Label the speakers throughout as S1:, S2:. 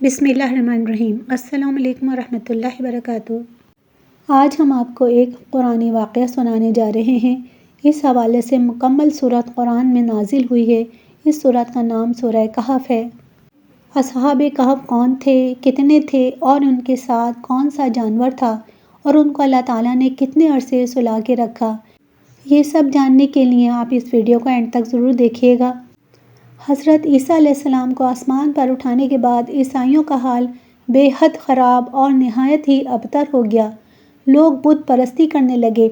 S1: بسم اللہ الرحمن الرحیم۔ السلام علیکم ورحمۃ اللہ وبرکاتہ۔ آج ہم آپ کو ایک قرآنی واقعہ سنانے جا رہے ہیں۔ اس حوالے سے مکمل سورت قرآن میں نازل ہوئی ہے۔ اس سورت کا نام سورہ کہف ہے۔ اصحاب کہف کون تھے، کتنے تھے اور ان کے ساتھ کون سا جانور تھا، اور ان کو اللہ تعالیٰ نے کتنے عرصے سلا کے رکھا، یہ سب جاننے کے لیے آپ اس ویڈیو کو اینڈ تک ضرور دیکھیے گا۔ حضرت عیسیٰ علیہ السلام کو آسمان پر اٹھانے کے بعد عیسائیوں کا حال بے حد خراب اور نہایت ہی ابتر ہو گیا۔ لوگ بت پرستی کرنے لگے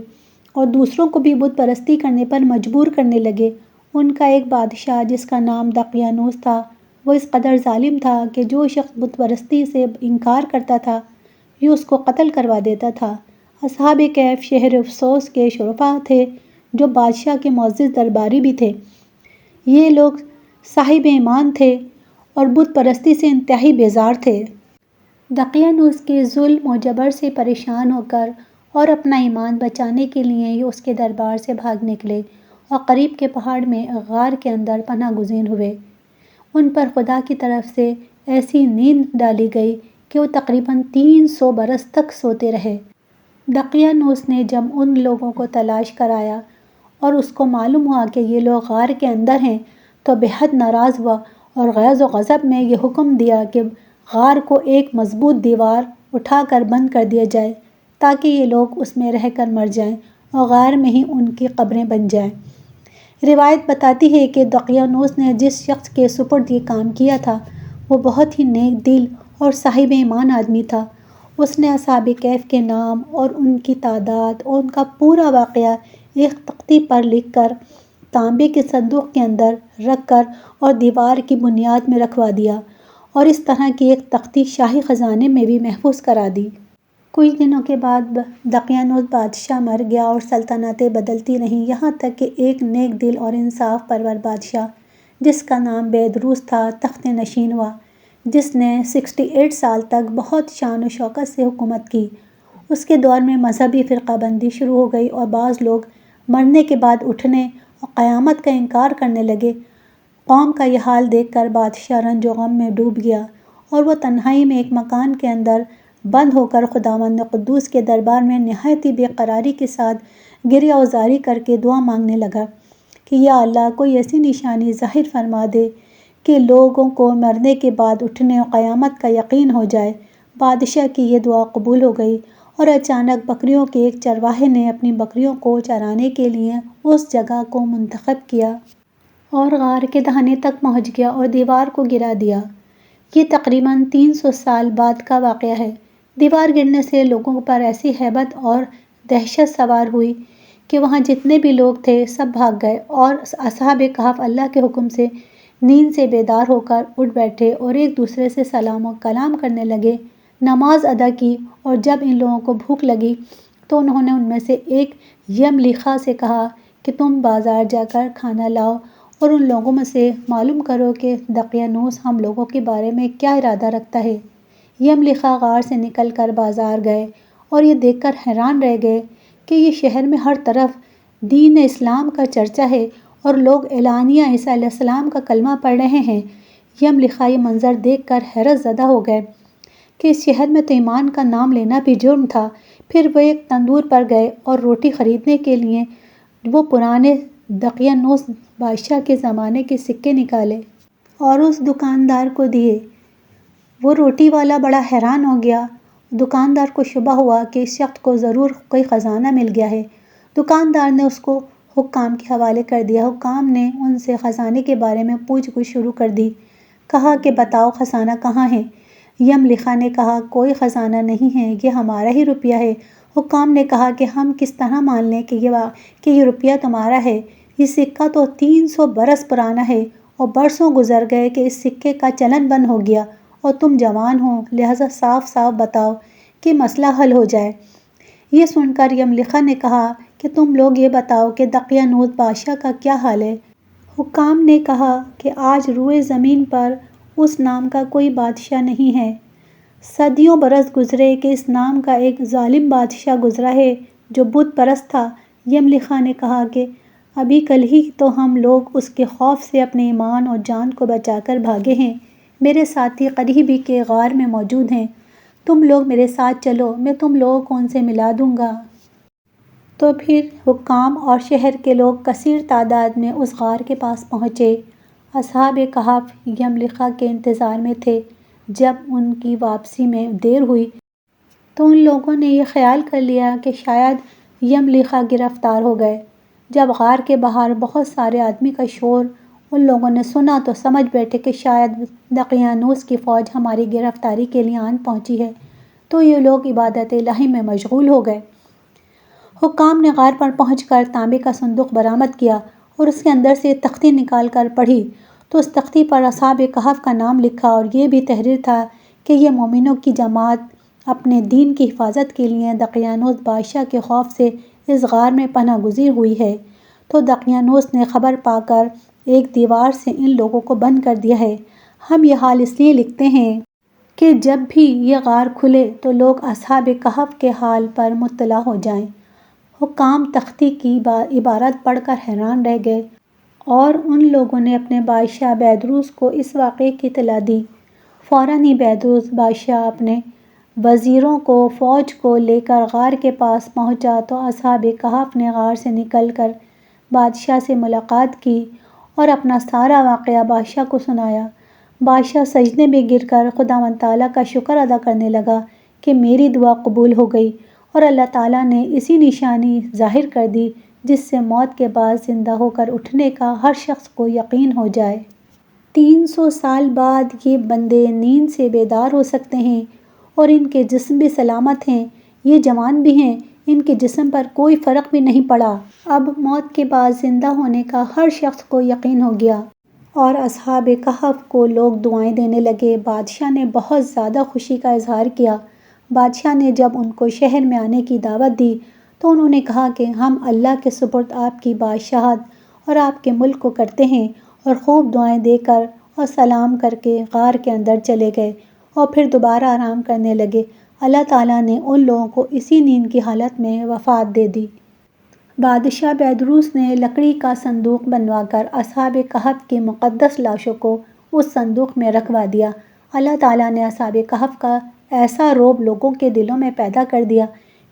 S1: اور دوسروں کو بھی بت پرستی کرنے پر مجبور کرنے لگے۔ ان کا ایک بادشاہ جس کا نام دقیانوس تھا، وہ اس قدر ظالم تھا کہ جو شخص بت پرستی سے انکار کرتا تھا یہ اس کو قتل کروا دیتا تھا۔ اصحاب کہف شہر افسوس کے شرفاء تھے جو بادشاہ کے معزز درباری بھی تھے۔ یہ لوگ صاحب ایمان تھے اور بت پرستی سے انتہائی بیزار تھے۔ دقیانوس کے ظلم و جبر سے پریشان ہو کر اور اپنا ایمان بچانے کے لیے یہ اس کے دربار سے بھاگ نکلے اور قریب کے پہاڑ میں غار کے اندر پناہ گزین ہوئے۔ ان پر خدا کی طرف سے ایسی نیند ڈالی گئی کہ وہ تقریباً 300 برس تک سوتے رہے۔ دقیانوس نے جب ان لوگوں کو تلاش کرایا اور اس کو معلوم ہوا کہ یہ لوگ غار کے اندر ہیں تو بے حد ناراض ہوا اور غیظ و غضب میں یہ حکم دیا کہ غار کو ایک مضبوط دیوار اٹھا کر بند کر دیا جائے تاکہ یہ لوگ اس میں رہ کر مر جائیں اور غار میں ہی ان کی قبریں بن جائیں۔ روایت بتاتی ہے کہ دقیانوس نے جس شخص کے سپرد یہ کام کیا تھا وہ بہت ہی نیک دل اور صاحب ایمان آدمی تھا۔ اس نے اصحاب کہف کے نام اور ان کی تعداد اور ان کا پورا واقعہ ایک تختی پر لکھ کر تانبے کے صندوق کے اندر رکھ کر اور دیوار کی بنیاد میں رکھوا دیا، اور اس طرح کی ایک تختی شاہی خزانے میں بھی محفوظ کرا دی۔ کچھ دنوں کے بعد دقیانوس بادشاہ مر گیا اور سلطنتیں بدلتی رہیں، یہاں تک کہ ایک نیک دل اور انصاف پرور بادشاہ جس کا نام بیدروس تھا تخت نشین ہوا، جس نے 68 سال تک بہت شان و شوکت سے حکومت کی۔ اس کے دور میں مذہبی فرقہ بندی شروع ہو گئی اور بعض لوگ مرنے کے بعد اٹھنے اور قیامت کا انکار کرنے لگے۔ قوم کا یہ حال دیکھ کر بادشاہ رنج و غم میں ڈوب گیا اور وہ تنہائی میں ایک مکان کے اندر بند ہو کر خداوند قدوس کے دربار میں نہایت ہی بے قراری کے ساتھ گریہ وزاری کر کے دعا مانگنے لگا کہ یا اللہ کوئی ایسی نشانی ظاہر فرما دے کہ لوگوں کو مرنے کے بعد اٹھنے اور قیامت کا یقین ہو جائے۔ بادشاہ کی یہ دعا قبول ہو گئی اور اچانک بکریوں کے ایک چرواہے نے اپنی بکریوں کو چرانے کے لیے اس جگہ کو منتخب کیا اور غار کے دہانے تک پہنچ گیا اور دیوار کو گرا دیا۔ یہ تقریباً 300 سال بعد کا واقعہ ہے۔ دیوار گرنے سے لوگوں پر ایسی ہیبت اور دہشت سوار ہوئی کہ وہاں جتنے بھی لوگ تھے سب بھاگ گئے، اور اصحاب کہف اللہ کے حکم سے نیند سے بیدار ہو کر اٹھ بیٹھے اور ایک دوسرے سے سلام و کلام کرنے لگے، نماز ادا کی، اور جب ان لوگوں کو بھوک لگی تو انہوں نے ان میں سے ایک یملیخا سے کہا کہ تم بازار جا کر کھانا لاؤ اور ان لوگوں میں سے معلوم کرو کہ دقیانوس ہم لوگوں کے بارے میں کیا ارادہ رکھتا ہے۔ یملیخا غار سے نکل کر بازار گئے اور یہ دیکھ کر حیران رہ گئے کہ یہ شہر میں ہر طرف دین اسلام کا چرچا ہے اور لوگ اعلانیہ عیسیٰ علیہ السلام کا کلمہ پڑھ رہے ہیں۔ یملیخا یہ منظر دیکھ کر حیرت زدہ ہو گئے کہ اس شہر میں تو ایمان کا نام لینا بھی جرم تھا۔ پھر وہ ایک تندور پر گئے اور روٹی خریدنے کے لیے وہ پرانے دقیانوس بادشاہ کے زمانے کے سکے نکالے اور اس دکاندار کو دیے۔ وہ روٹی والا بڑا حیران ہو گیا۔ دکاندار کو شبہ ہوا کہ اس شخص کو ضرور کوئی خزانہ مل گیا ہے۔ دکاندار نے اس کو حکام کے حوالے کر دیا۔ حکام نے ان سے خزانے کے بارے میں پوچھ گچھ شروع کر دی۔ کہا کہ بتاؤ خزانہ کہاں ہے؟ یملیخا نے کہا کوئی خزانہ نہیں ہے، یہ ہمارا ہی روپیہ ہے۔ حکام نے کہا کہ ہم کس طرح مان لیں کہ یہ روپیہ تمہارا ہے؟ یہ سکہ تو 300 برس پرانا ہے اور برسوں گزر گئے کہ اس سکے کا چلن بند ہو گیا، اور تم جوان ہو، لہٰذا صاف صاف بتاؤ کہ مسئلہ حل ہو جائے۔ یہ سن کر یملیخا نے کہا کہ تم لوگ یہ بتاؤ کہ دقیانوس بادشاہ کا کیا حال ہے؟ حکام نے کہا کہ آج روئے زمین پر اس نام کا کوئی بادشاہ نہیں ہے۔ صدیوں برس گزرے کہ اس نام کا ایک ظالم بادشاہ گزرا ہے جو بت پرست تھا۔ یملیخا نے کہا کہ ابھی کل ہی تو ہم لوگ اس کے خوف سے اپنے ایمان اور جان کو بچا کر بھاگے ہیں۔ میرے ساتھی قریبی کے غار میں موجود ہیں، تم لوگ میرے ساتھ چلو، میں تم لوگوں کو ان سے ملا دوں گا۔ تو پھر حکام اور شہر کے لوگ کثیر تعداد میں اس غار کے پاس پہنچے۔ اصحاب کہف یملیخا کے انتظار میں تھے۔ جب ان کی واپسی میں دیر ہوئی تو ان لوگوں نے یہ خیال کر لیا کہ شاید یملیخا گرفتار ہو گئے۔ جب غار کے باہر بہت سارے آدمی کا شور ان لوگوں نے سنا تو سمجھ بیٹھے کہ شاید دقیانوس کی فوج ہماری گرفتاری کے لیے آن پہنچی ہے، تو یہ لوگ عبادت الہی میں مشغول ہو گئے۔ حکام نے غار پر پہنچ کر تانبے کا صندوق برآمد کیا اور اس کے اندر سے تختی نکال کر پڑھی تو اس تختی پر اصحاب کہف کا نام لکھا اور یہ بھی تحریر تھا کہ یہ مومنوں کی جماعت اپنے دین کی حفاظت کے لیے دقیانوس بادشاہ کے خوف سے اس غار میں پناہ گزیر ہوئی ہے۔ تو دقیانوس نے خبر پا کر ایک دیوار سے ان لوگوں کو بند کر دیا ہے۔ ہم یہ حال اس لیے لکھتے ہیں کہ جب بھی یہ غار کھلے تو لوگ اصحاب کہف کے حال پر مطلع ہو جائیں۔ حکام تختی کی عبارت پڑھ کر حیران رہ گئے اور ان لوگوں نے اپنے بادشاہ بیدروس کو اس واقعے کی اطلاع دی۔ فوراً ہی بیدروس بادشاہ اپنے وزیروں کو فوج کو لے کر غار کے پاس پہنچا تو اصحاب کہف نے غار سے نکل کر بادشاہ سے ملاقات کی اور اپنا سارا واقعہ بادشاہ کو سنایا۔ بادشاہ سجدے میں گر کر خداوند تعالیٰ کا شکر ادا کرنے لگا کہ میری دعا قبول ہو گئی اور اللہ تعالیٰ نے اسی نشانی ظاہر کر دی جس سے موت کے بعد زندہ ہو کر اٹھنے کا ہر شخص کو یقین ہو جائے۔ 300 سال بعد یہ بندے نیند سے بیدار ہو سکتے ہیں اور ان کے جسم بھی سلامت ہیں، یہ جوان بھی ہیں، ان کے جسم پر کوئی فرق بھی نہیں پڑا۔ اب موت کے بعد زندہ ہونے کا ہر شخص کو یقین ہو گیا اور اصحاب کہف کو لوگ دعائیں دینے لگے۔ بادشاہ نے بہت زیادہ خوشی کا اظہار کیا۔ بادشاہ نے جب ان کو شہر میں آنے کی دعوت دی تو انہوں نے کہا کہ ہم اللہ کے سپرد آپ کی بادشاہت اور آپ کے ملک کو کرتے ہیں، اور خوب دعائیں دے کر اور سلام کر کے غار کے اندر چلے گئے اور پھر دوبارہ آرام کرنے لگے۔ اللہ تعالیٰ نے ان لوگوں کو اسی نیند کی حالت میں وفات دے دی۔ بادشاہ بیدروس نے لکڑی کا صندوق بنوا کر اصحاب کہف کی مقدس لاشوں کو اس صندوق میں رکھوا دیا۔ اللہ تعالیٰ نے اصحاب کہف کا ایسا رعب لوگوں کے دلوں میں پیدا کر دیا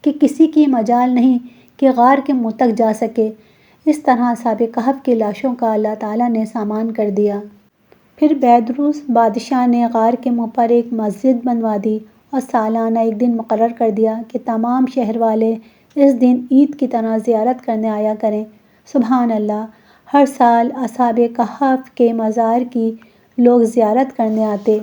S1: کہ کسی کی مجال نہیں کہ غار کے منہ تک جا سکے۔ اس طرح اصحاب کہف کی لاشوں کا اللہ تعالیٰ نے سامان کر دیا۔ پھر بیدروس بادشاہ نے غار کے منہ پر ایک مسجد بنوا دی اور سالانہ ایک دن مقرر کر دیا کہ تمام شہر والے اس دن عید کی طرح زیارت کرنے آیا کریں۔ سبحان اللہ! ہر سال اصحاب کہف کے مزار کی لوگ زیارت کرنے آتے۔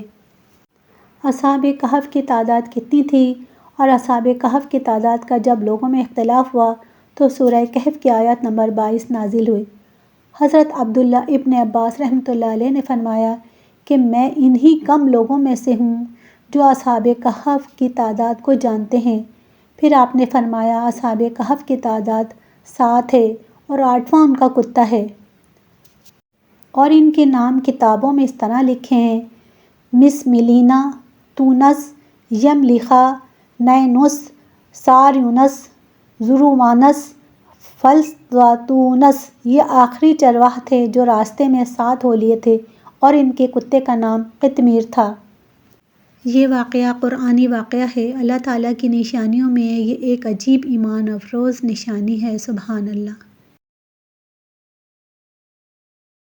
S1: اصحاب کہف کی تعداد کتنی تھی اور اصحاب کہف کی تعداد کا جب لوگوں میں اختلاف ہوا تو سورہ کہف کی آیت نمبر 22 نازل ہوئی۔ حضرت عبداللہ ابن عباس رحمۃ اللہ علیہ نے فرمایا کہ میں انہی کم لوگوں میں سے ہوں جو اصحاب کہف کی تعداد کو جانتے ہیں۔ پھر آپ نے فرمایا اصحاب کہف کی تعداد 7 ہے اور 8واں ان کا کتا ہے، اور ان کے نام کتابوں میں اس طرح لکھے ہیں: مسملینہ، تونس، یملیخا، نینوس، ساریونس، زرومانس، فلسطونس۔ یہ آخری چرواہ تھے جو راستے میں ساتھ ہو لیے تھے، اور ان کے کتے کا نام قطمیر تھا۔ یہ واقعہ قرآنی واقعہ ہے۔ اللہ تعالیٰ کی نشانیوں میں یہ ایک عجیب ایمان افروز نشانی ہے۔ سبحان اللہ!